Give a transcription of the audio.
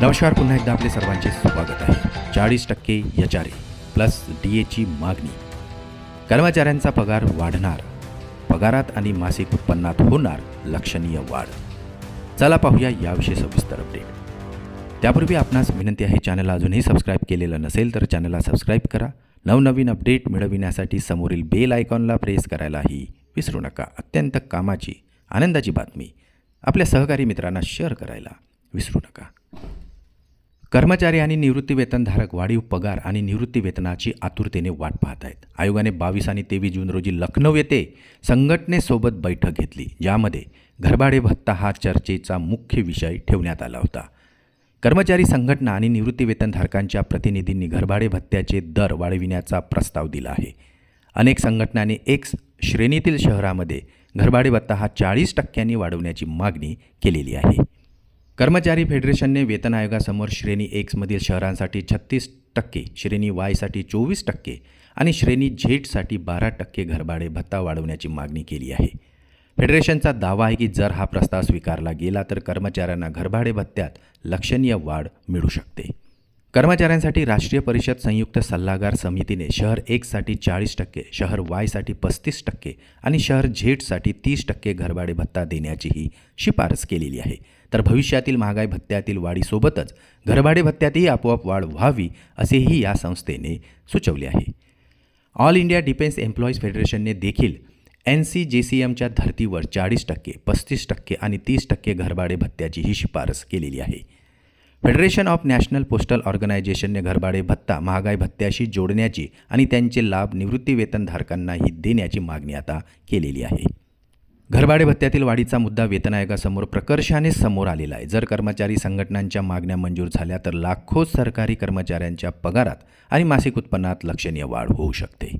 नमस्कार, पुन्हा एकदा आपले सर्वांचे स्वागत आहे। 40% HRA प्लस DAची मागणी, कर्मचाऱ्यांचा पगार वाढणार, पगारात आणि मासिक उत्पन्नात होणार लक्षणीय वाढ। चला पाहूया याविषयी सविस्तर अपडेट। त्यापूर्वी आपणास विनंती आहे, चॅनलला अजूनही सबस्क्राईब केलेलं नसेल तर चॅनलला सबस्क्राईब करा। नवनवीन अपडेट मिळविण्यासाठी समोरील बेल आयकॉनला प्रेस करायलाही विसरू नका। अत्यंत कामाची आनंदाची बातमी आपल्या सहकारी मित्रांना शेअर करायला विसरू नका। कर्मचारी आणि निवृत्तीवेतनधारक वाढीव पगार आणि निवृत्तीवेतनाची आतुरतेने वाट पाहत आहेत। आयोगाने 22 आणि 23 जून रोजी लखनौ येथे संघटनेसोबत बैठक घेतली, ज्यामध्ये घरभाडे भत्ता हा चर्चेचा मुख्य विषय ठेवण्यात आला होता। कर्मचारी संघटना आणि निवृत्तीवेतनधारकांच्या प्रतिनिधींनी घरभाडे भत्त्याचे दर वाढविण्याचा प्रस्ताव दिला आहे। अनेक संघटनांनी X श्रेणीतील शहरामध्ये घरभाडे भत्ता हा 40% वाढवण्याची मागणी केलेली आहे। कर्मचारी फेडरेशनने वेतन आयोगासमोर श्रेणी X मधील शहरांसाठी 36%, श्रेणी Y साठी 24% आणि श्रेणी Z साठी 12% घरभाडे भत्ता वाढवण्याची मागणी केली आहे। फेडरेशनचा दावा आहे की जर हा प्रस्ताव स्वीकारला गेला तर कर्मचाऱ्यांना घरभाडे भत्त्यात लक्षणीय वाढ मिळू शकते। कर्मचाऱ्यांसाठी राष्ट्रीय परिषद संयुक्त सल्लागार समितीने शहर X साठी 40%, शहर Y साठी 35% आणि शहर Z साठी 30% घरभाडे भत्ता देण्याचीही शिफारस केलेली आहे। तर भविष्यातील महागाई भत्त्यातील वाढीसोबतच घरभाडे भत्त्यातही आपोआप वाढ व्हावी असेही या संस्थेने सुचवले आहे। ऑल इंडिया डिफेन्स एम्प्लॉईज फेडरेशनने देखील NCJCMच्या धर्तीवर 40%, 35% आणि 30% घरभाडे भत्त्याचीही शिफारस केलेली आहे। फेडरेशन ऑफ नॅशनल पोस्टल ऑर्गनायझेशनने घरभाडे भत्ता महागाई भत्त्याशी जोडण्याची आणि त्यांचे लाभ निवृत्तीवेतनधारकांनाही देण्याची मागणी आता केलेली आहे। घरभाडे भत्त्यातील वाढीचा मुद्दा वेतन आयोगासमोर प्रकर्षाने समोर आलेला आहे। जर कर्मचारी संघटनांच्या मागण्या मंजूर झाल्या तर लाखो सरकारी कर्मचाऱ्यांच्या पगारात आणि मासिक उत्पन्नात लक्षणीय वाढ होऊ शकते।